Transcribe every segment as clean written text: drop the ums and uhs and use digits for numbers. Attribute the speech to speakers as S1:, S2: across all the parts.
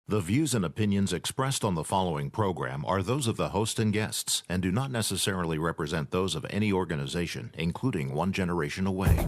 S1: The views and opinions expressed on the following program are those of the host and guests and do not necessarily represent those of any organization, including One Generation Away.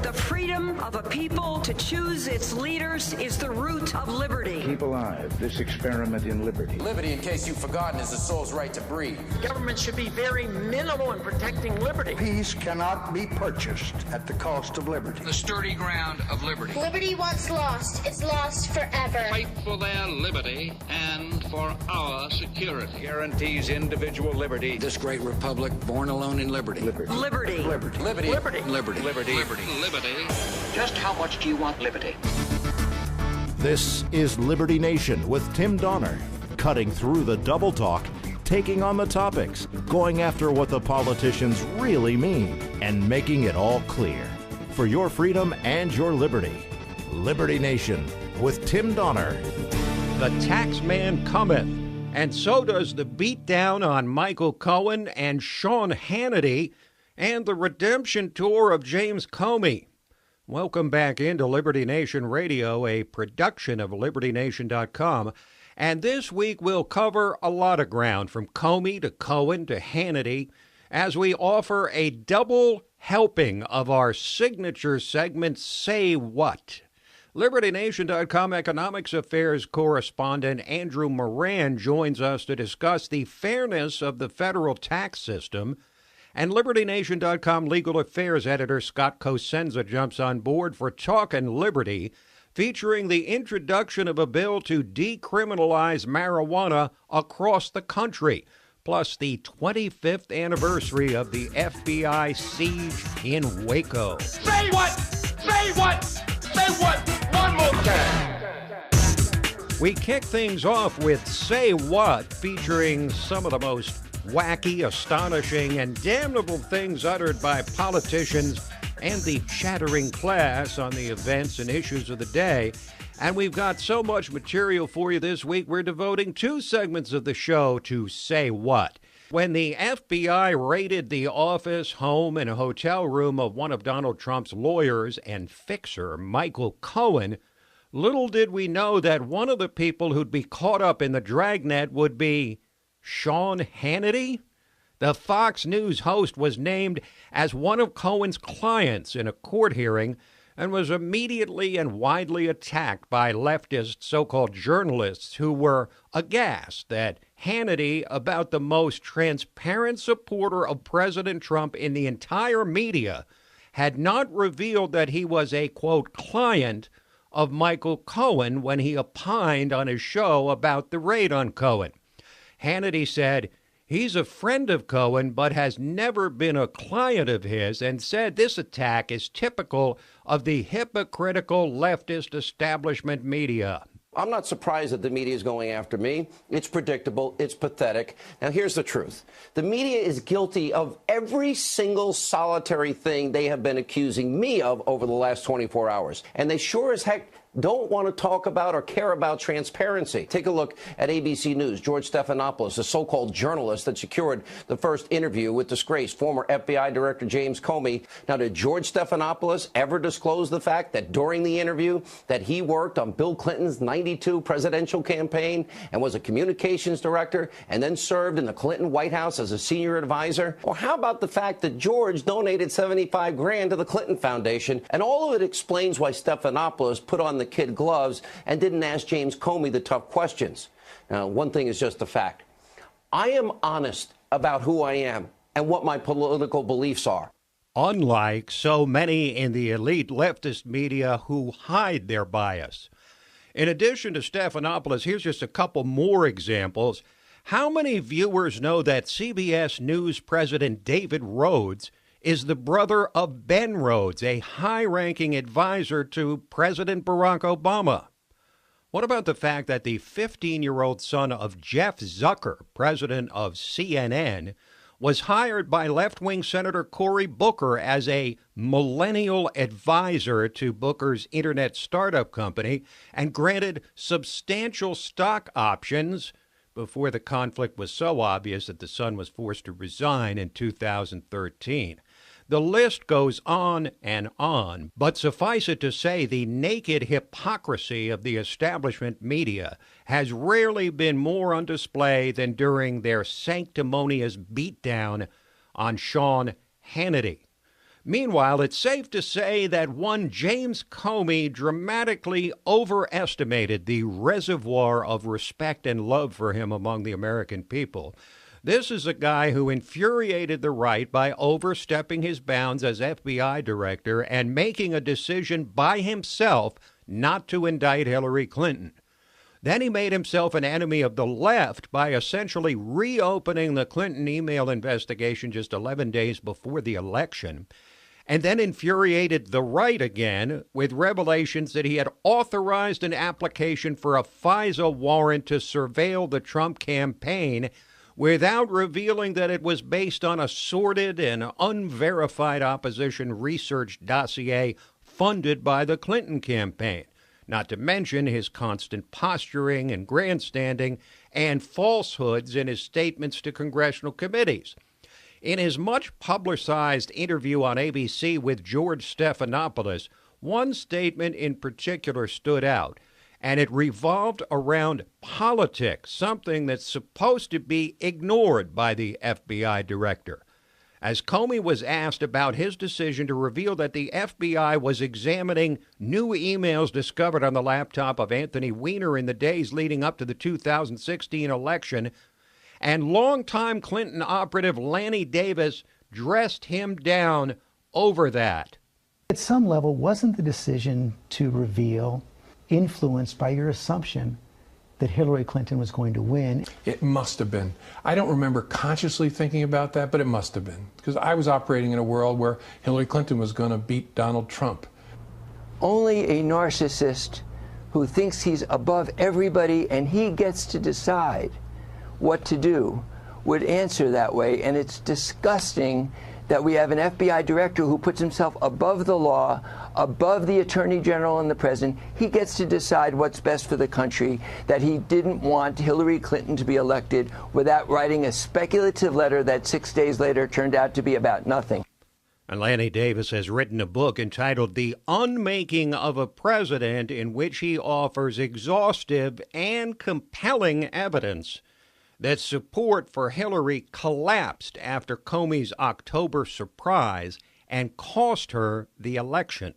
S2: The freedom of a people to choose its leaders is the root of liberty.
S3: Keep alive this experiment in liberty.
S4: Liberty, in case you've forgotten, is the soul's right to breathe.
S5: Government should be very minimal in protecting liberty.
S3: Peace cannot be purchased at the cost of liberty.
S6: The sturdy ground of liberty.
S7: Liberty once lost is lost forever.
S6: Fight for their liberty and for our security.
S8: Guarantees individual liberty.
S4: This great republic, born alone in liberty.
S2: Liberty.
S4: Liberty.
S5: Liberty.
S4: Liberty.
S5: Liberty.
S4: Liberty.
S6: Liberty.
S5: Just how much do you want liberty?
S1: This is Liberty Nation with Tim Donner, cutting through the double talk, taking on the topics, going after what the politicians really mean, and making it all clear. For your freedom and your liberty. Liberty Nation with Tim Donner.
S9: The tax man cometh, and so does the beatdown on Michael Cohen and Sean Hannity and the redemption tour of James Comey. Welcome back into Liberty Nation Radio, a production of LibertyNation.com. And this week we'll cover a lot of ground, from Comey to Cohen to Hannity, as we offer a double helping of our signature segment, Say What? LibertyNation.com economics affairs correspondent Andrew Moran joins us to discuss the fairness of the federal tax system. And LibertyNation.com legal affairs editor Scott Cosenza jumps on board for Talkin' Liberty, featuring the introduction of a bill to decriminalize marijuana across the country, plus the 25th anniversary of the FBI siege in Waco.
S8: Say what? Say what? Say what? One more time.
S9: We kick things off with Say What, featuring some of the most wacky, astonishing, and damnable things uttered by politicians and the chattering class on the events and issues of the day. And we've got so much material for you this week, we're devoting 2 segments of the show to Say What. When the FBI raided the office, home, and hotel room of one of Donald Trump's lawyers and fixer, Michael Cohen, little did we know that one of the people who'd be caught up in the dragnet would be Sean Hannity. The Fox News host was named as one of Cohen's clients in a court hearing and was immediately and widely attacked by leftist so-called journalists who were aghast that Hannity, about the most transparent supporter of President Trump in the entire media, had not revealed that he was a, quote, client of Michael Cohen when he opined on his show about the raid on Cohen. Hannity said he's a friend of Cohen but has never been a client of his, and said this attack is typical of the hypocritical leftist establishment media.
S10: I'm not surprised that the media is going after me. It's predictable. It's pathetic. Now, here's the truth. The media is guilty of every single solitary thing they have been accusing me of over the last 24 hours. And they sure as heck don't want to talk about or care about transparency. Take a look at ABC News. George Stephanopoulos, the so-called journalist that secured the first interview with disgraced former FBI Director James Comey. Now, did George Stephanopoulos ever disclose the fact that during the interview that he worked on Bill Clinton's 92 presidential campaign and was a communications director and then served in the Clinton White House as a senior advisor? Or how about the fact that George donated 75 grand to the Clinton Foundation? And all of it explains why Stephanopoulos put on the kid gloves and didn't ask James Comey the tough questions. Now, one thing is just a fact. I am honest about who I am and what my political beliefs are.
S9: Unlike so many in the elite leftist media who hide their bias. In addition to Stephanopoulos, here's just a couple more examples. How many viewers know that CBS News President David Rhodes is the brother of Ben Rhodes, a high-ranking advisor to President Barack Obama? What about the fact that the 15-year-old son of Jeff Zucker, president of CNN, was hired by left-wing Senator Cory Booker as a millennial advisor to Booker's internet startup company and granted substantial stock options before the conflict was so obvious that the son was forced to resign in 2013? The list goes on and on, but suffice it to say the naked hypocrisy of the establishment media has rarely been more on display than during their sanctimonious beatdown on Sean Hannity. Meanwhile, it's safe to say that one James Comey dramatically overestimated the reservoir of respect and love for him among the American people. This is a guy who infuriated the right by overstepping his bounds as FBI director and making a decision by himself not to indict Hillary Clinton. Then he made himself an enemy of the left by essentially reopening the Clinton email investigation just 11 days before the election, and then infuriated the right again with revelations that he had authorized an application for a FISA warrant to surveil the Trump campaign without revealing that it was based on a sordid and unverified opposition research dossier funded by the Clinton campaign, not to mention his constant posturing and grandstanding and falsehoods in his statements to congressional committees. In his much publicized interview on ABC with George Stephanopoulos, one statement in particular stood out, and it revolved around politics, something that's supposed to be ignored by the FBI director. As Comey was asked about his decision to reveal that the FBI was examining new emails discovered on the laptop of Anthony Weiner in the days leading up to the 2016 election, and longtime Clinton operative Lanny Davis dressed him down over that.
S11: At some level, wasn't the decision to reveal influenced by your assumption that Hillary Clinton was going to win?
S12: It must have been. I don't remember consciously thinking about that, but it must have been. Because I was operating in a world where Hillary Clinton was going to beat Donald Trump.
S13: Only a narcissist who thinks he's above everybody and he gets to decide what to do would answer that way. And it's disgusting that we have an FBI director who puts himself above the law, above the Attorney General and the President. He gets to decide what's best for the country, that he didn't want Hillary Clinton to be elected without writing a speculative letter that 6 days later turned out to be about nothing.
S9: And Lanny Davis has written a book entitled The Unmaking of a President, in which he offers exhaustive and compelling evidence that support for Hillary collapsed after Comey's October surprise and cost her the election.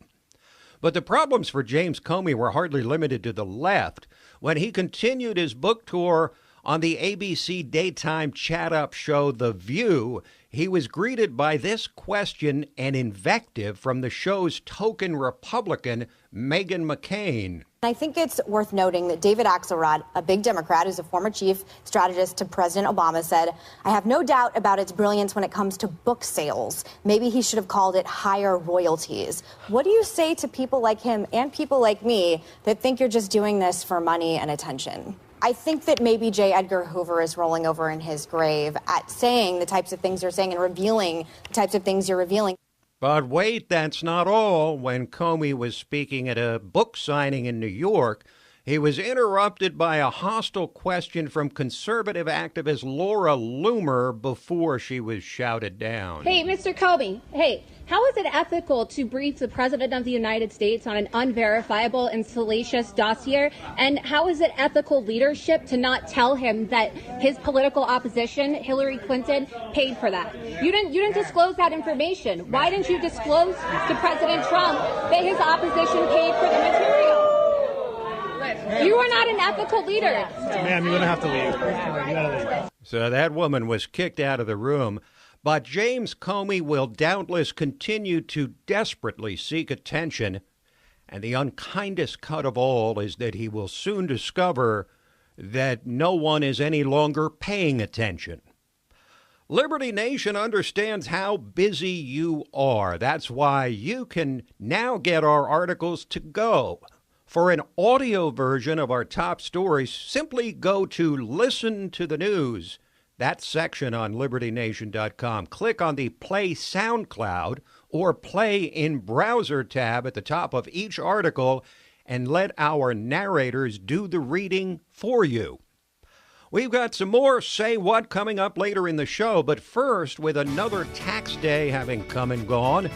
S9: But the problems for James Comey were hardly limited to the left. When he continued his book tour on the ABC daytime chat-up show The View, he was greeted by this question and invective from the show's token Republican, Meghan McCain.
S14: I think it's worth noting that David Axelrod, a big Democrat who's a former chief strategist to President Obama, said, "I have no doubt about its brilliance when it comes to book sales. Maybe he should have called it higher royalties." What do you say to people like him and people like me that think you're just doing this for money and attention? I think that maybe J. Edgar Hoover is rolling over in his grave at saying the types of things you're saying and revealing the types of things you're revealing.
S9: But wait, that's not all. When Comey was speaking at a book signing in New York, he was interrupted by a hostile question from conservative activist Laura Loomer before she was shouted down.
S15: Hey, Mr. Comey, how is it ethical to brief the President of the United States on an unverifiable and salacious dossier? And how is it ethical leadership to not tell him that his political opposition, Hillary Clinton, paid for that? You didn't disclose that information. Why didn't you disclose to President Trump that his opposition paid for the material? You are not an ethical leader.
S16: Ma'am, you're going to have to leave. You gotta leave.
S9: So that woman was kicked out of the room. But James Comey will doubtless continue to desperately seek attention. And the unkindest cut of all is that he will soon discover that no one is any longer paying attention. Liberty Nation understands how busy you are. That's why you can now get our articles to go. For an audio version of our top stories, simply go to Listen to the News, that section on LibertyNation.com. Click on the Play SoundCloud or Play in Browser tab at the top of each article and let our narrators do the reading for you. We've got some more Say What coming up later in the show, but first, with another tax day having come and gone,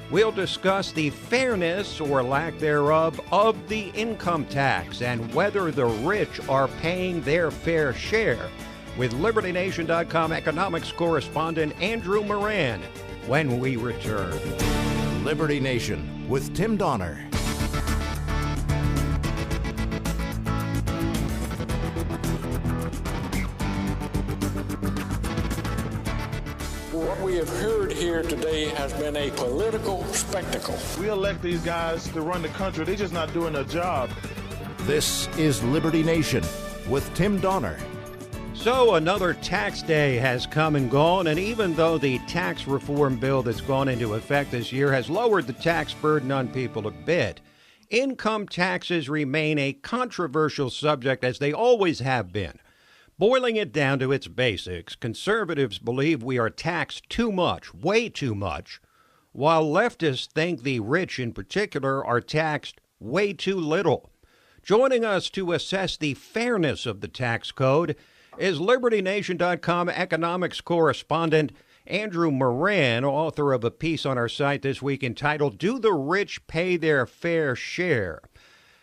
S9: we'll discuss the fairness or lack thereof of the income tax and whether the rich are paying their fair share with LibertyNation.com economics correspondent Andrew Moran when we return.
S1: Liberty Nation with Tim Donner.
S17: What we have heard here today has been a political spectacle.
S16: We elect these guys to run the country. They're just not doing their job.
S1: This is Liberty Nation with Tim Donner.
S9: So another tax day has come and gone, and even though the tax reform bill that's gone into effect this year has lowered the tax burden on people a bit, income taxes remain a controversial subject as they always have been. Boiling it down to its basics, conservatives believe we are taxed too much, way too much, while leftists think the rich in particular are taxed way too little. Joining us to assess the fairness of the tax code is LibertyNation.com economics correspondent Andrew Moran, author of a piece on our site this week entitled, Do the Rich Pay Their Fair Share?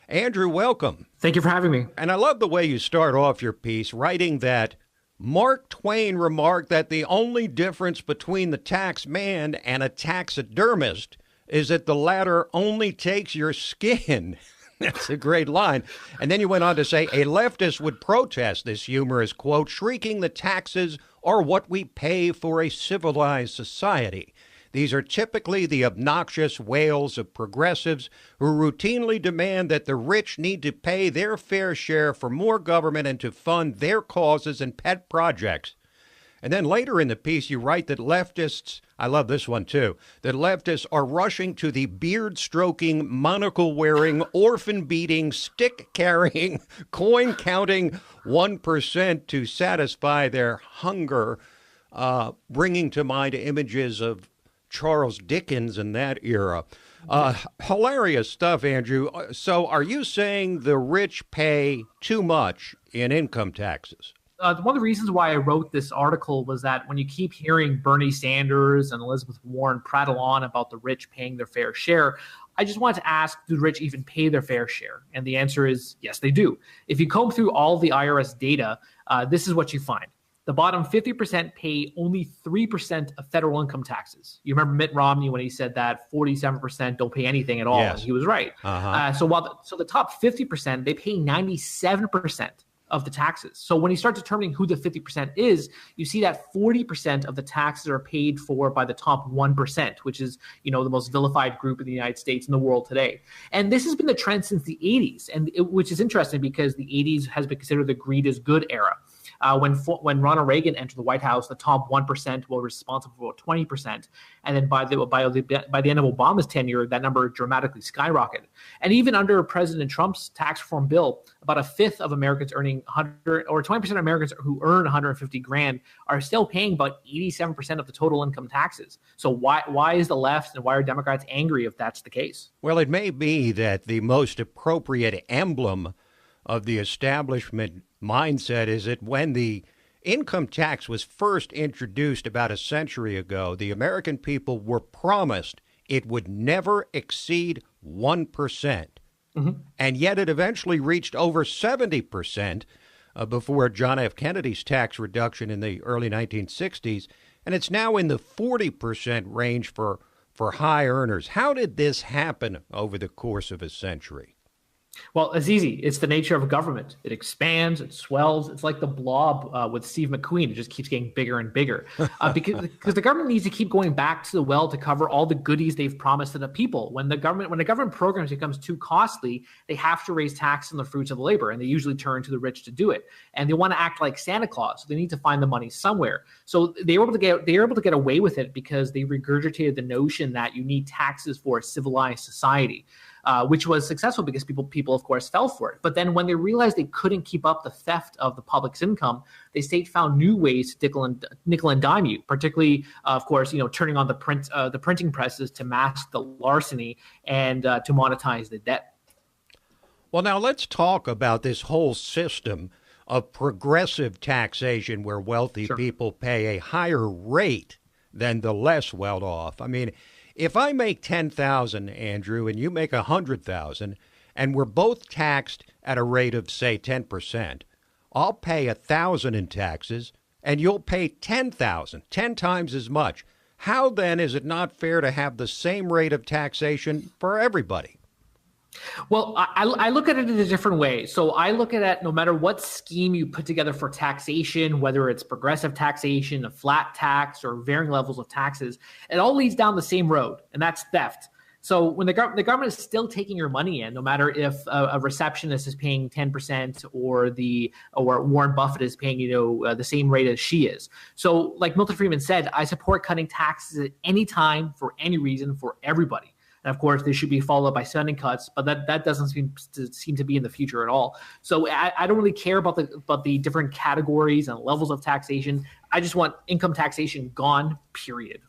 S9: Andrew, welcome.
S18: Thank you for having me.
S9: And I love the way you start off your piece writing that Mark Twain remarked that the only difference between the tax man and a taxidermist is that the latter only takes your skin. That's a great line. And then you went on to say a leftist would protest this humorous quote, shrieking the taxes are what we pay for a civilized society. These are typically the obnoxious wails of progressives who routinely demand that the rich need to pay their fair share for more government and to fund their causes and pet projects. And then later in the piece, you write that leftists, I love this one too, that leftists are rushing to the beard-stroking, monocle-wearing, orphan-beating, stick-carrying, coin-counting 1% to satisfy their hunger, bringing to mind images of Charles Dickens in that era. Hilarious stuff, Andrew. So are you saying the rich pay too much in income taxes?
S18: One of the reasons why I wrote this article was that when you keep hearing Bernie Sanders and Elizabeth Warren prattle on about the rich paying their fair share, I just wanted to ask, do the rich even pay their fair share? And the answer is yes, they do. If you comb through all the IRS data, this is what you find. The bottom 50% pay only 3% of federal income taxes. You remember Mitt Romney when he said that 47% don't pay anything at all.
S9: Yes.
S18: And he was right. So the top 50%, they pay 97% of the taxes. So when you start determining who the 50% is, you see that 40% of the taxes are paid for by the top 1%, which is, the most vilified group in the United States and the world today. And this has been the trend since the 80s, which is interesting because the 80s has been considered the greed is good era. When Ronald Reagan entered the White House, the top 1% were responsible for 20%. And then by the end of Obama's tenure, that number dramatically skyrocketed. And even under President Trump's tax reform bill, about a fifth of Americans earning 100 or 20% of Americans who earn 150 grand are still paying about 87% of the total income taxes. So why is the left and why are Democrats angry if that's the case?
S9: Well, it may be that the most appropriate emblem of the establishment mindset is that when the income tax was first introduced about a century ago, the American people were promised it would never exceed 1%. Mm-hmm. And yet it eventually reached over 70% before John F. Kennedy's tax reduction in the early 1960s. And it's now in the 40% range for high earners. How did this happen over the course of a century?
S18: Well, it's easy. It's the nature of government. It expands, it swells. It's like the Blob with Steve McQueen. It just keeps getting bigger and bigger because the government needs to keep going back to the well to cover all the goodies they've promised to the people. When the government programs becomes too costly, they have to raise tax on the fruits of the labor, and they usually turn to the rich to do it. And they want to act like Santa Claus, so they need to find the money somewhere. So they were able to get away with it because they regurgitated the notion that you need taxes for a civilized society. Which was successful because people, of course, fell for it. But then when they realized they couldn't keep up the theft of the public's income, the state found new ways to nickel and dime you, particularly, of course, turning on the printing presses to mask the larceny and to monetize the debt.
S9: Well, now let's talk about this whole system of progressive taxation where wealthy people pay a higher rate than the less well-off. I mean, if I make $10,000, Andrew, and you make $100,000, and we're both taxed at a rate of, say, 10%, I'll pay $1,000 in taxes, and you'll pay $10,000, 10 times as much. How, then, is it not fair to have the same rate of taxation for everybody?
S18: Well, I look at it in a different way. So I look at it no matter what scheme you put together for taxation, whether it's progressive taxation, a flat tax, or varying levels of taxes, it all leads down the same road, and that's theft. So when the government is still taking your money in, no matter if a receptionist is paying 10% or Warren Buffett is paying the same rate as she is. So like Milton Friedman said, I support cutting taxes at any time for any reason for everybody. And of course, they should be followed by spending cuts, but that doesn't seem to be in the future at all. So I don't really care about the different categories and levels of taxation. I just want income taxation gone, period.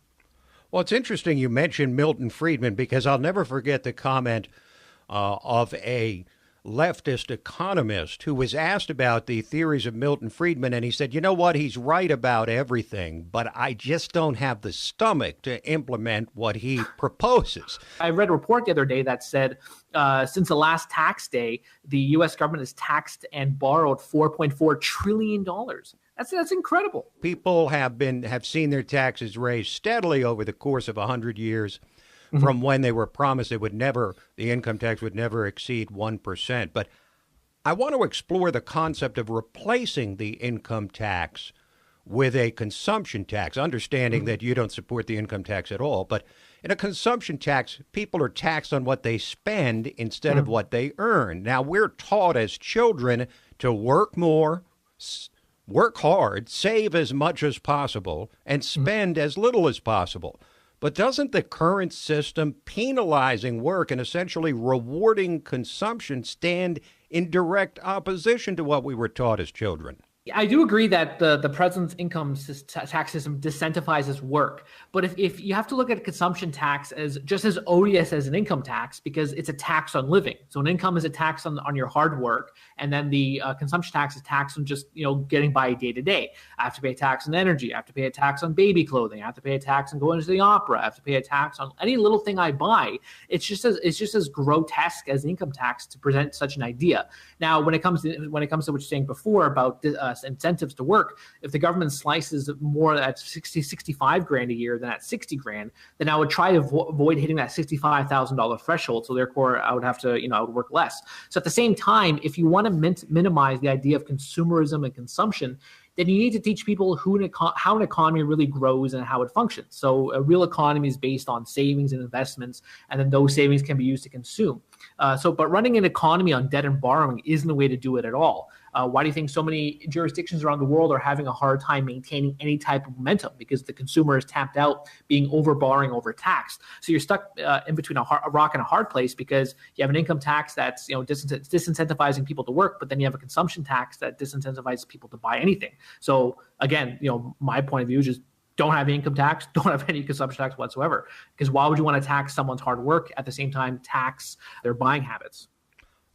S9: Well, it's interesting you mentioned Milton Friedman because I'll never forget the comment of a leftist economist who was asked about the theories of Milton Friedman, and he said, you know what, he's right about everything, but I just don't have the stomach to implement what he proposes.
S18: I read a report the other day that said since the last tax day, the U.S. government has taxed and borrowed $4.4 trillion. That's incredible. People
S9: have seen their taxes raised steadily over the course of 100 years. From when they were promised the income tax would never exceed 1%. But I want to explore the concept of replacing the income tax with a consumption tax, understanding that you don't support the income tax at all. But in a consumption tax, people are taxed on what they spend instead of what they earn. Now, we're taught as children to work more, work hard, save as much as possible, and spend as little as possible. But doesn't the current system penalizing work and essentially rewarding consumption stand in direct opposition to what we were taught as children?
S18: I do agree that the president's income tax system disincentivizes work. But if you have to look at consumption tax as just as odious as an income tax because it's a tax on living. So an income is a tax on your hard work. And then the consumption tax is tax on just, getting by day to day. I have to pay a tax on energy. I have to pay a tax on baby clothing. I have to pay a tax on going to the opera. I have to pay a tax on any little thing I buy. It's just as grotesque as an income tax to present such an idea. Now, when it comes to what you're saying before about incentives to work, if the government slices more at 65 grand a year than at 60 grand, then I would try to avoid hitting that $65,000 threshold. So therefore I would have to, I would work less. So at the same time, if you want to minimize the idea of consumerism and consumption, then you need to teach people how an economy really grows and how it functions. So a real economy is based on savings and investments, and then those savings can be used to consume. But running an economy on debt and borrowing isn't the way to do it at all. Why do you think so many jurisdictions around the world are having a hard time maintaining any type of momentum? Because the consumer is tapped out, being overborrowing, overtaxed. So you're stuck in between a rock and a hard place because you have an income tax that's disincentivizing people to work, but then you have a consumption tax that disincentivizes people to buy anything. So again, my point of view is just don't have income tax, don't have any consumption tax whatsoever. Because why would you want to tax someone's hard work at the same time tax their buying habits?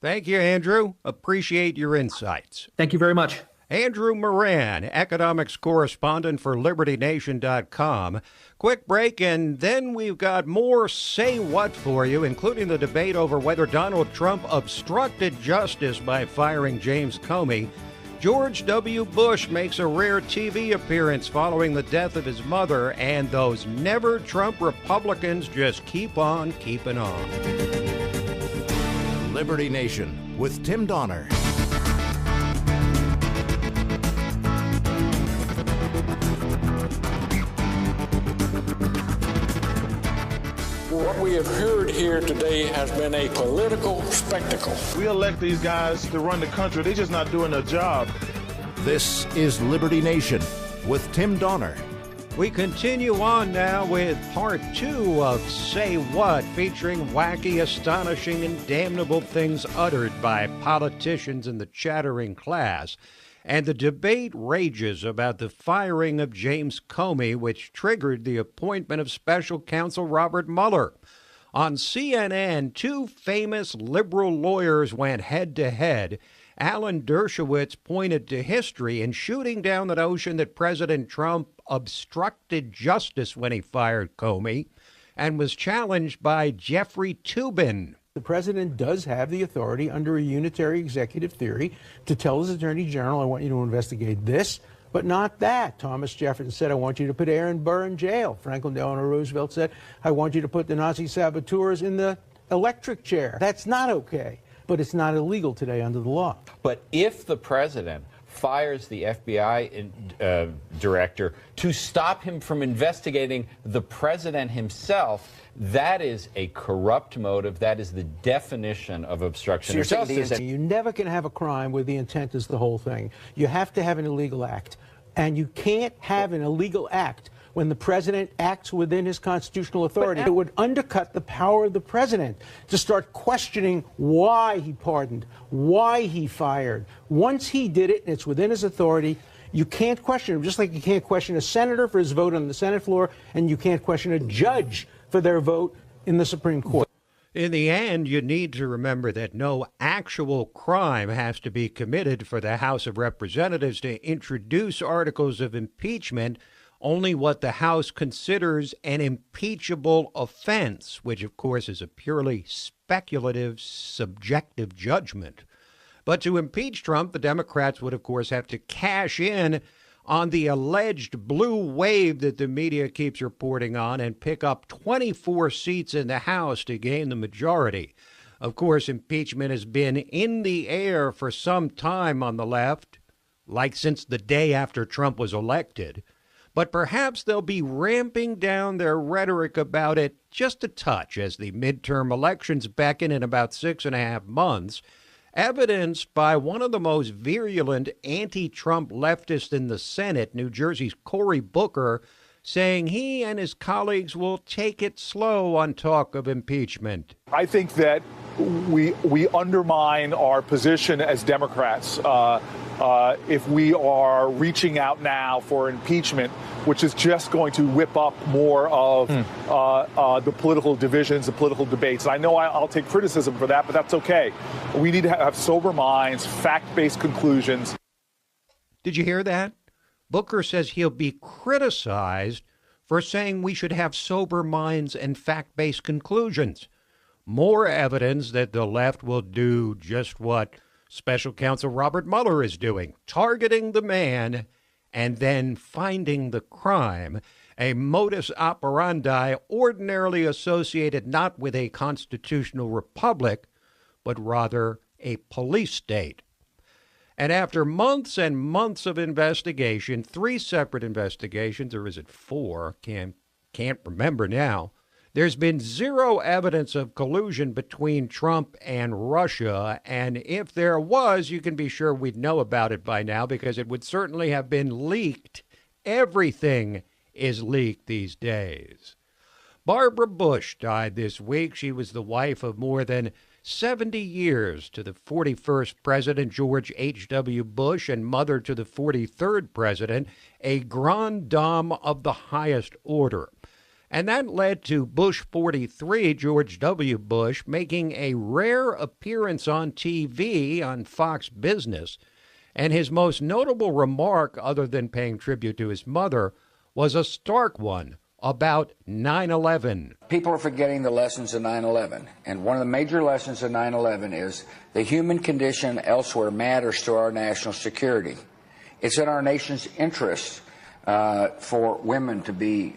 S9: Thank you, Andrew. Appreciate your insights.
S18: Thank you very much.
S9: Andrew Moran, economics correspondent for LibertyNation.com. Quick break, and then we've got more Say What for you, including the debate over whether Donald Trump obstructed justice by firing James Comey. George W. Bush makes a rare TV appearance following the death of his mother, and those never-Trump Republicans just keep on keeping on.
S1: Liberty Nation with Tim Donner.
S17: What we have heard here today has been a political spectacle.
S16: We elect these guys to run the country. They're just not doing their job.
S1: This is Liberty Nation with Tim Donner.
S9: We continue on now with part 2 of Say What, featuring wacky, astonishing, and damnable things uttered by politicians in the chattering class. And the debate rages about the firing of James Comey, which triggered the appointment of special counsel Robert Mueller. On CNN, 2 famous liberal lawyers went head-to-head, Alan Dershowitz pointed to history in shooting down the notion that President Trump obstructed justice when he fired Comey, and was challenged by Jeffrey Toobin.
S19: The president does have the authority under a unitary executive theory to tell his attorney general, I want you to investigate this, but not that. Thomas Jefferson said, I want you to put Aaron Burr in jail. Franklin Delano Roosevelt said, I want you to put the Nazi saboteurs in the electric chair. That's not okay, but it's not illegal today under the law.
S20: But if the president fires the FBI director to stop him from investigating the president himself, that is a corrupt motive. That is the definition of obstruction of justice.
S19: You never can have a crime where the intent is the whole thing. You have to have an illegal act. And you can't have an illegal act when the president acts within his constitutional authority. It would undercut the power of the president to start questioning why he pardoned, why he fired. Once he did it and it's within his authority, you can't question him, just like you can't question a senator for his vote on the Senate floor, and you can't question a judge for their vote in the Supreme Court.
S9: In the end, you need to remember that no actual crime has to be committed for the House of Representatives to introduce articles of impeachment, only what the House considers an impeachable offense, which, of course, is a purely speculative, subjective judgment. But to impeach Trump, the Democrats would, of course, have to cash in on the alleged blue wave that the media keeps reporting on and pick up 24 seats in the House to gain the majority. Of course, impeachment has been in the air for some time on the left, like since the day after Trump was elected. But perhaps they'll be ramping down their rhetoric about it just a touch as the midterm elections beckon in about 6.5 months, evidenced by one of the most virulent anti-Trump leftists in the Senate, New Jersey's Cory Booker, saying he and his colleagues will take it slow on talk of impeachment.
S21: I think that we undermine our position as Democrats if we are reaching out now for impeachment, which is just going to whip up more of the political divisions, the political debates. And I know I'll take criticism for that, but that's okay. We need to have sober minds, fact-based conclusions.
S9: Did you hear that? Booker says he'll be criticized for saying we should have sober minds and fact-based conclusions. More evidence that the left will do just what Special Counsel Robert Mueller is doing, targeting the man and then finding the crime, a modus operandi ordinarily associated not with a constitutional republic, but rather a police state. And after months and months of investigation, 3 separate investigations, or is it 4? Can't remember now. There's been zero evidence of collusion between Trump and Russia, and if there was, you can be sure we'd know about it by now because it would certainly have been leaked. Everything is leaked these days. Barbara Bush died this week. She was the wife of more than 70 years to the 41st President George H.W. Bush and mother to the 43rd President, a grande dame of the highest order. And that led to Bush 43, George W. Bush, making a rare appearance on TV on Fox Business. And his most notable remark, other than paying tribute to his mother, was a stark one about 9/11.
S4: People are forgetting the lessons of 9/11. And one of the major lessons of 9/11 is the human condition elsewhere matters to our national security. It's in our nation's interest for women to be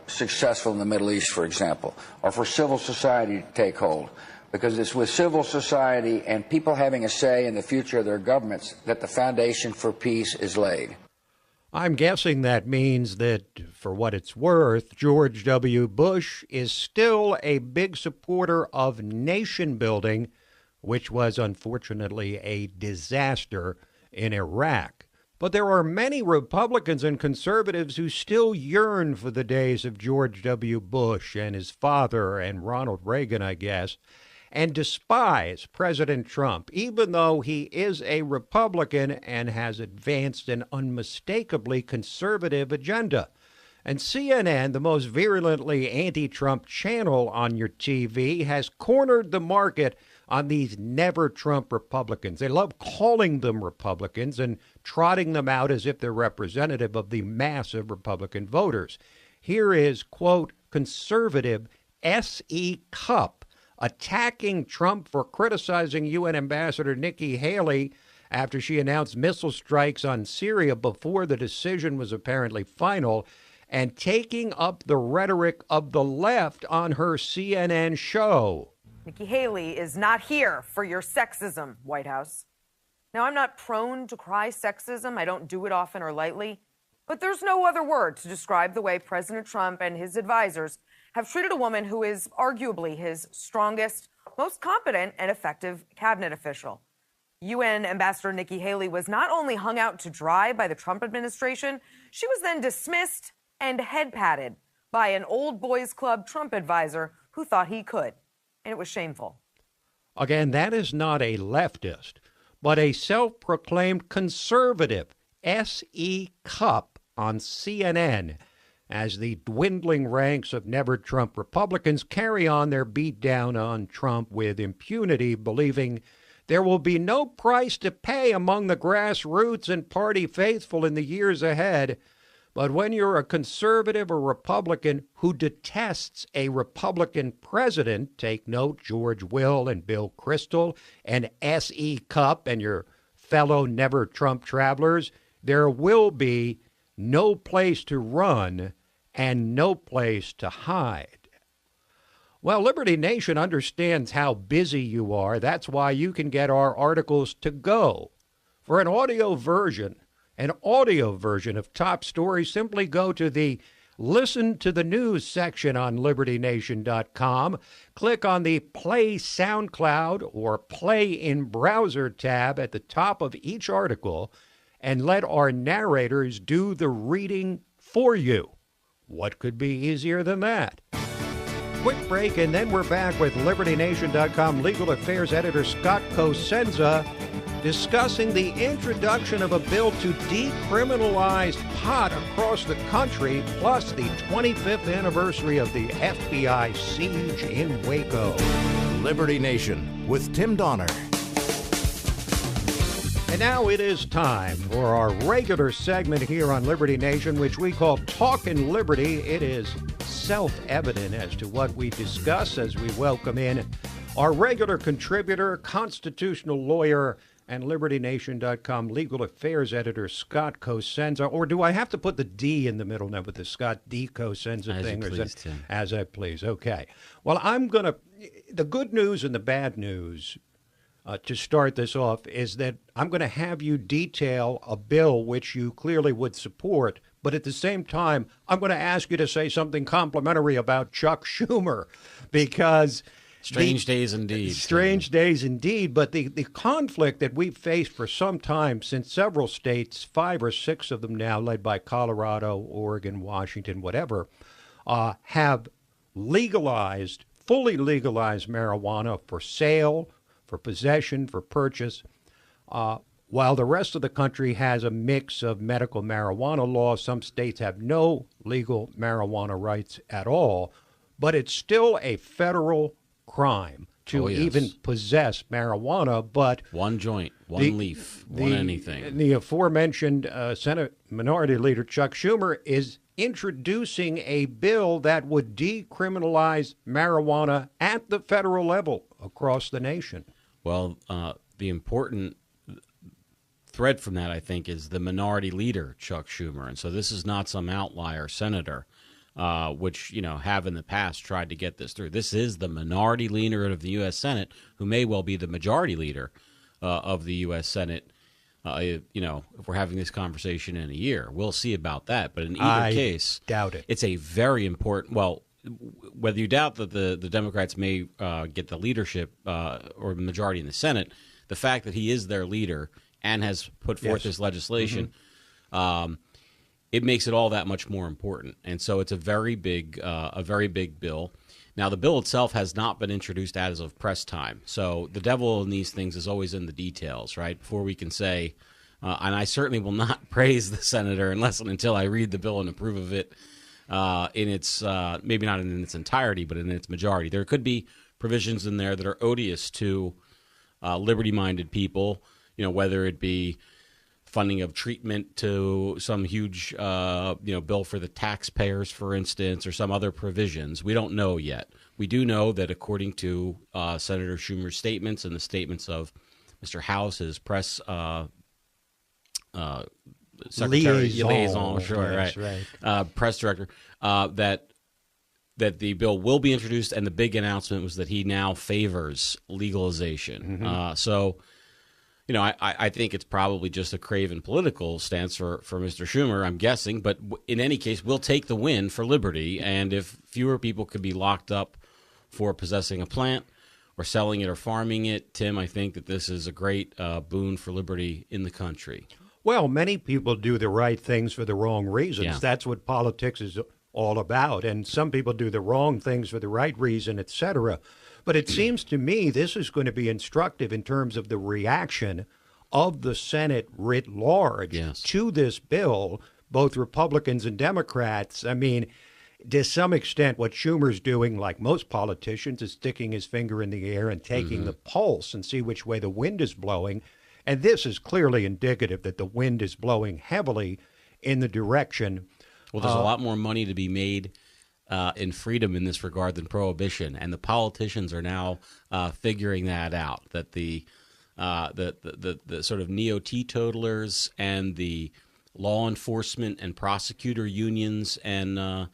S4: successful in the Middle East, for example, or for civil society to take hold. Because it's with civil society and people having a say in the future of their governments that the foundation for peace is laid.
S9: I'm guessing that means that, for what it's worth, George W. Bush is still a big supporter of nation building, which was unfortunately a disaster in Iraq. But there are many Republicans and conservatives who still yearn for the days of George W. Bush and his father and Ronald Reagan, I guess, and despise President Trump, even though he is a Republican and has advanced an unmistakably conservative agenda. And CNN, the most virulently anti-Trump channel on your TV, has cornered the market on these never Trump Republicans. They love calling them Republicans and trotting them out as if they're representative of the massive Republican voters. Here is, quote, conservative S.E. Cupp attacking Trump for criticizing UN Ambassador Nikki Haley after she announced missile strikes on Syria before the decision was apparently final, and taking up the rhetoric of the left on her CNN show.
S3: Nikki Haley is not here for your sexism, White House. Now, I'm not prone to cry sexism. I don't do it often or lightly. But there's no other word to describe the way President Trump and his advisors have treated a woman who is arguably his strongest, most competent, and effective cabinet official. UN Ambassador Nikki Haley was not only hung out to dry by the Trump administration, she was then dismissed and head patted by an old boys club Trump advisor who thought he could. And it was shameful.
S9: Again, that is not a leftist, but a self-proclaimed conservative, S.E. Cupp on CNN, as the dwindling ranks of never-Trump Republicans carry on their beatdown on Trump with impunity, believing there will be no price to pay among the grassroots and party faithful in the years ahead. But when you're a conservative or Republican who detests a Republican president, take note, George Will and Bill Kristol and S.E. Cupp and your fellow never-Trump travelers, there will be no place to run and no place to hide. Well, Liberty Nation understands how busy you are. That's why you can get our articles to go. For an audio version of top stories, simply go to the Listen to the News section on LibertyNation.com. Click on the Play SoundCloud or Play in Browser tab at the top of each article and let our narrators do the reading for you. What could be easier than that? Quick break, and then we're back with LibertyNation.com legal affairs editor Scott Cosenza discussing the introduction of a bill to decriminalize pot across the country, plus the 25th anniversary of the FBI siege in Waco.
S1: Liberty Nation with Tim Donner.
S9: And now it is time for our regular segment here on Liberty Nation, which we call Talkin' Liberty. It is self-evident as to what we discuss as we welcome in our regular contributor, constitutional lawyer, and LibertyNation.com legal affairs editor, Scott Cosenza. Or do I have to put the D in the middle now with the Scott D. Cosenza thing?
S22: As you please, Tim.
S9: As I please. Okay. Well, the good news and the bad news to start this off is that I'm going to have you detail a bill which you clearly would support, but at the same time, I'm going to ask you to say something complimentary about Chuck Schumer, because
S22: Strange days indeed.
S9: Strange days indeed. But the conflict that we've faced for some time, since several states, 5 or 6 of them now, led by Colorado, Oregon, Washington, whatever, have fully legalized marijuana for sale, for possession, for purchase, while the rest of the country has a mix of medical marijuana laws. Some states have no legal marijuana rights at all, but it's still a federal crime to even possess marijuana. But
S22: one joint, one leaf, one anything.
S9: The aforementioned Senate Minority Leader Chuck Schumer is introducing a bill that would decriminalize marijuana at the federal level across the nation.
S22: Well, the important thread from that, I think, is the Minority Leader Chuck Schumer. And so this is not some outlier senator, which, have in the past tried to get this through. This is the Minority Leader of the U.S. Senate, who may well be the Majority Leader of the U.S. Senate. If we're having this conversation in a year, we'll see about that. But in either case,
S9: doubt it.
S22: It's a very important. Well, whether you doubt that the Democrats may get the leadership or majority in the Senate, the fact that he is their leader and has put forth this legislation, it makes it all that much more important. And so it's a very big bill. Now, the bill itself has not been introduced as of press time. So the devil in these things is always in the details, right? Before we can say, and I certainly will not praise the senator unless and until I read the bill and approve of it in its, maybe not in its entirety, but in its majority. There could be provisions in there that are odious to liberty-minded people, whether it be funding of treatment to some huge, bill for the taxpayers, for instance, or some other provisions. We don't know yet. We do know that according to Senator Schumer's statements and the statements of Mr. House, his press secretary, liaison, press director, that the bill will be introduced, and the big announcement was that he now favors legalization. So, I think it's probably just a craven political stance for Mr. Schumer, I'm guessing. But in any case, we'll take the win for liberty. And if fewer people could be locked up for possessing a plant or selling it or farming it, Tim, I think that this is a great boon for liberty in the country.
S9: Well, many people do the right things for the wrong reasons.
S22: Yeah.
S9: That's what politics is all about. And some people do the wrong things for the right reason, et cetera. But it seems to me this is going to be instructive in terms of the reaction of the Senate writ large to this bill, both Republicans and Democrats. I mean, to some extent, what Schumer's doing, like most politicians, is sticking his finger in the air and taking the pulse and see which way the wind is blowing. And this is clearly indicative that the wind is blowing heavily in the direction.
S22: Well, there's a lot more money to be made in freedom in this regard than prohibition, and the politicians are now figuring that out. That the sort of neo-teetotalers and the law enforcement and prosecutor unions and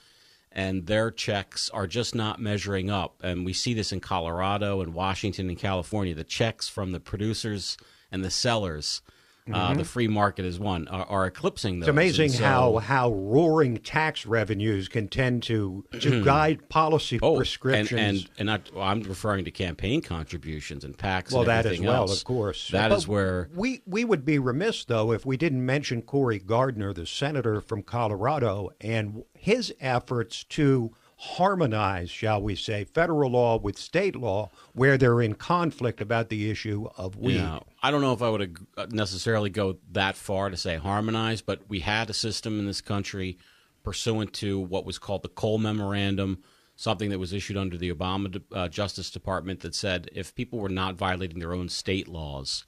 S22: their checks are just not measuring up. And we see this in Colorado and Washington and California. The checks from the producers and the sellers, the free market is one, are eclipsing those.
S9: It's amazing how roaring tax revenues can tend to guide policy prescriptions.
S22: And I'm referring to campaign contributions and PACs.
S9: Well,
S22: and
S9: that as
S22: everything
S9: well,
S22: else.
S9: of course.
S22: That is where
S9: we would be remiss, though, if we didn't mention Cory Gardner, the senator from Colorado, and his efforts to harmonize, shall we say, federal law with state law where they're in conflict about the issue of weed.
S22: Yeah, I don't know if I would necessarily go that far to say harmonize, but we had a system in this country pursuant to what was called the Cole Memorandum, something that was issued under the Obama Justice Department that said if people were not violating their own state laws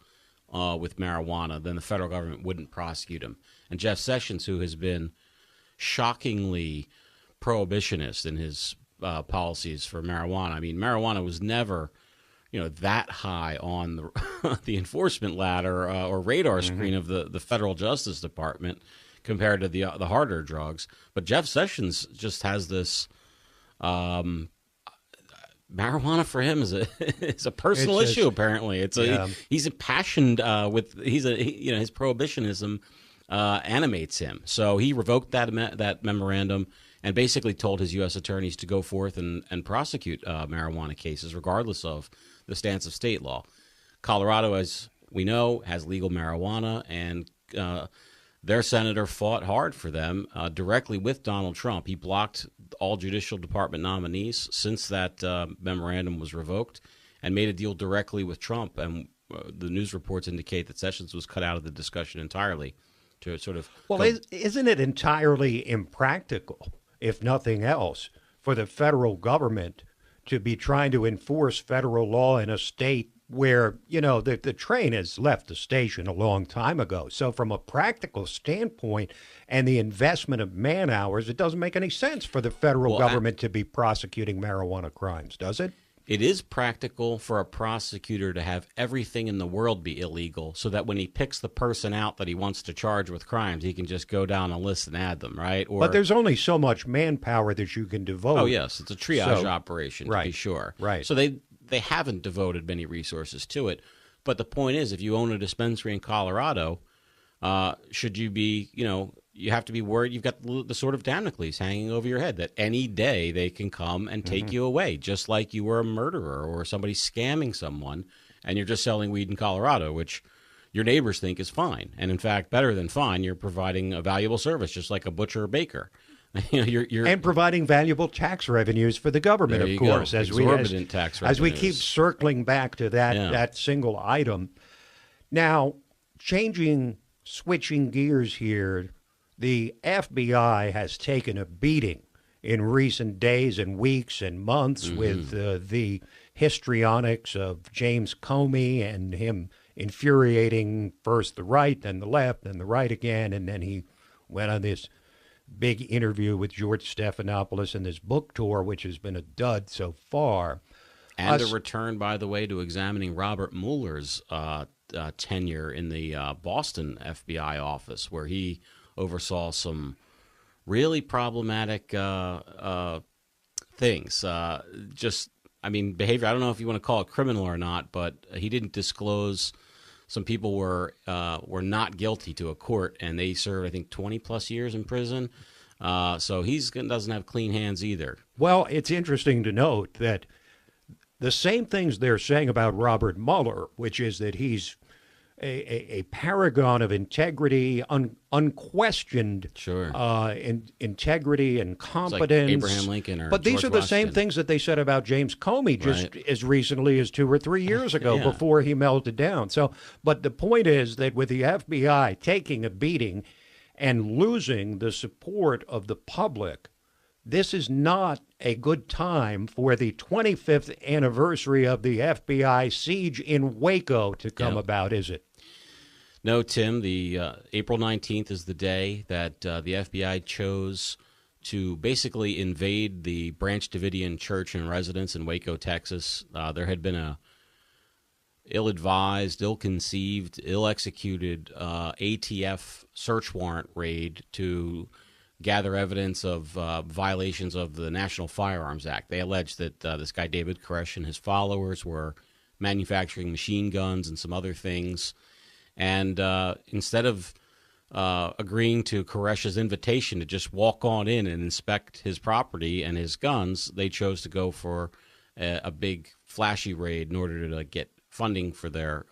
S22: with marijuana, then the federal government wouldn't prosecute them. And Jeff Sessions, who has been shockingly prohibitionist in his policies for marijuana. I mean, marijuana was never, that high on the enforcement ladder or radar screen of the federal Justice Department compared to the harder drugs. But Jeff Sessions just has this marijuana for him is a personal issue. Apparently, he's impassioned with his prohibitionism animates him. So he revoked that memorandum and basically told his U.S. attorneys to go forth and prosecute marijuana cases, regardless of the stance of state law. Colorado, as we know, has legal marijuana, and their senator fought hard for them directly with Donald Trump. He blocked all judicial department nominees since that memorandum was revoked and made a deal directly with Trump. And the news reports indicate that Sessions was cut out of the discussion entirely to sort of...
S9: Well, isn't it entirely impractical, if nothing else, for the federal government to be trying to enforce federal law in a state where, the train has left the station a long time ago? So from a practical standpoint and the investment of man hours, it doesn't make any sense for the federal government to be prosecuting marijuana crimes, does it?
S22: It is practical for a prosecutor to have everything in the world be illegal so that when he picks the person out that he wants to charge with crimes, he can just go down a list and add them, right?
S9: But there's only so much manpower that you can devote.
S22: Oh, yes. It's a triage operation, to be sure.
S9: Right.
S22: So they haven't devoted many resources to it. But the point is, if you own a dispensary in Colorado, should you be, you have to be worried. You've got the sort of Damocles hanging over your head that any day they can come and take you away, just like you were a murderer or somebody scamming someone, and you're just selling weed in Colorado, which your neighbors think is fine. And in fact, better than fine, you're providing a valuable service, just like a butcher or baker. You're
S9: and providing valuable tax revenues for the government, of course,
S22: tax revenues.
S9: As we keep circling back to that single item. Now, switching gears here, the FBI has taken a beating in recent days and weeks and months with the histrionics of James Comey and him infuriating first the right, then the left, then the right again, and then he went on this big interview with George Stephanopoulos in this book tour, which has been a dud so far.
S22: And a return, by the way, to examining Robert Mueller's tenure in the Boston FBI office, where he oversaw some really problematic things. Behavior, I don't know if you want to call it criminal or not, but he didn't disclose. Some people were not guilty to a court, and they served, I think, 20-plus years in prison. So he doesn't have clean hands either.
S9: Well, it's interesting to note that the same things they're saying about Robert Mueller, which is that he's a paragon of integrity, unquestioned integrity and competence.
S22: It's like Abraham Lincoln or
S9: But these
S22: George
S9: are the
S22: Washington.
S9: same things that they said about James Comey just as recently as 2 or 3 years ago before he melted down. So, but the point is that with the FBI taking a beating and losing the support of the public, this is not a good time for the 25th anniversary of the FBI siege in Waco to come about, is it?
S22: No, Tim. The April 19th is the day that the FBI chose to basically invade the Branch Davidian church and residence in Waco, Texas. There had been a ill-advised, ill-conceived, ill-executed ATF search warrant raid to gather evidence of violations of the National Firearms Act. They alleged that this guy David Koresh and his followers were manufacturing machine guns and some other things. And instead of agreeing to Koresh's invitation to just walk on in and inspect his property and his guns, they chose to go for a big flashy raid in order to get funding for their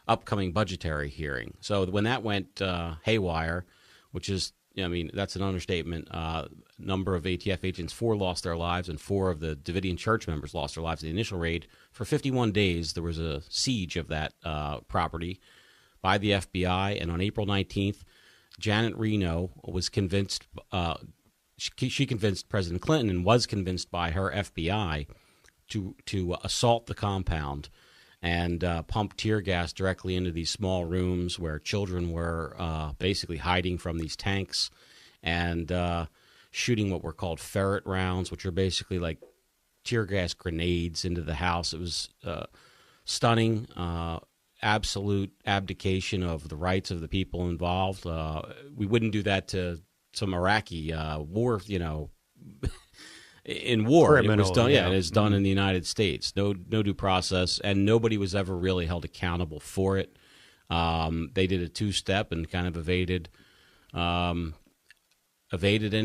S22: upcoming budgetary hearing. So when that went haywire, which is, that's an understatement. Number of ATF agents, 4 lost their lives, and 4 of the Davidian church members lost their lives in the initial raid. For 51 days, there was a siege of that property by the FBI, and on April 19th, Janet Reno was convinced, she convinced President Clinton and was convinced by her FBI to assault the compound and pump tear gas directly into these small rooms where children were basically hiding from these tanks, and shooting what were called ferret rounds, which are basically like tear gas grenades into the house. It was stunning, absolute abdication of the rights of the people involved. We wouldn't do that to some Iraqi war, in war.
S9: Criminal,
S22: it was done,
S9: yeah.
S22: It is done in the United States. No due process, and nobody was ever really held accountable for it. They did a 2-step and kind of evaded any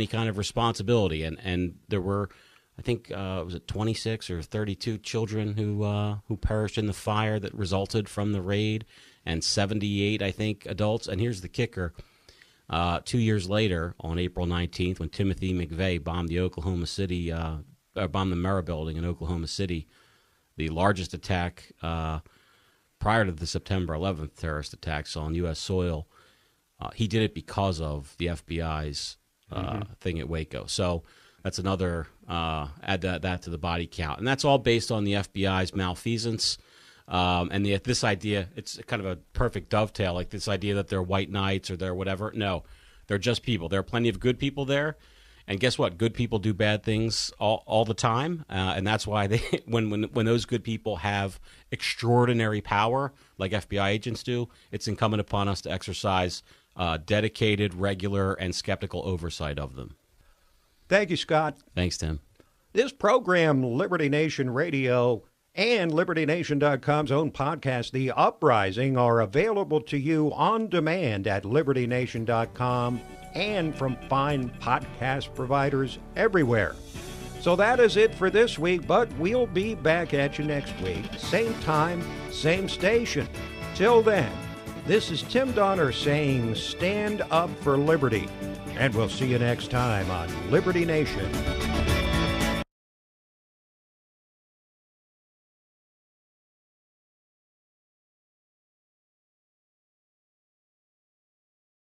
S22: kind of responsibility. And there were, I think, was it 26 or 32 children who perished in the fire that resulted from the raid, and 78, I think, adults. And here's the kicker. 2 years later, on April 19th, when Timothy McVeigh bombed the bombed the Murrah building in Oklahoma City, the largest attack prior to the September 11th terrorist attacks on U.S. soil, he did it because of the FBI's thing at Waco. So that's another, add that to the body count. And that's all based on the FBI's malfeasance. And this idea, it's kind of a perfect dovetail, like this idea that they're white knights or they're whatever. No, they're just people. There are plenty of good people there. And guess what? Good people do bad things all the time. And that's why when those good people have extraordinary power, like FBI agents do, it's incumbent upon us to exercise dedicated, regular, and skeptical oversight of them.
S9: Thank you, Scott.
S22: Thanks, Tim.
S9: This program, Liberty Nation Radio, and LibertyNation.com's own podcast, The Uprising, are available to you on demand at LibertyNation.com and from fine podcast providers everywhere. So that is it for this week, but we'll be back at you next week. Same time, same station. Till then, this is Tim Donner saying stand up for liberty, and we'll see you next time on Liberty Nation.